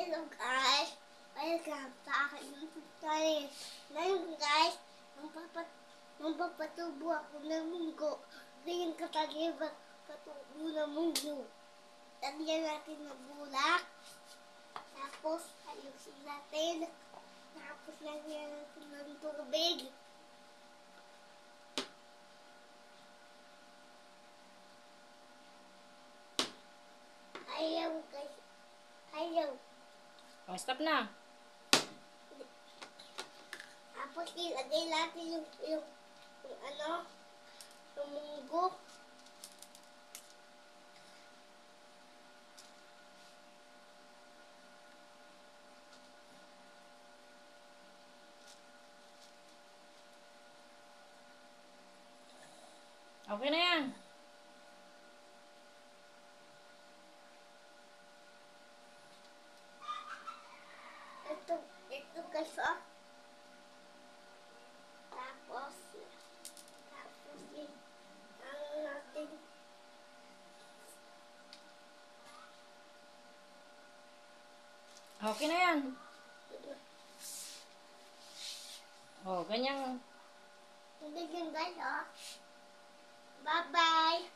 Hello guys! Welcome sa aking YouTube channel. Ngayon guys, magpapatubo ako ng munggo. Ganyan katalibat patubo ng munggo. Lagyan natin ng bulak. Tapos ayusin natin. Tapos lagyan natin ng tubig. Ayaw guys. Ayaw. Oh, stop na. Tapos ilagay natin yung ano, yung munggo. Okay na yan. Ito guys, oh. Tapos ano natin. Okay na yan. Oh, ganyan. Hindi yun guys, oh. Bye-bye.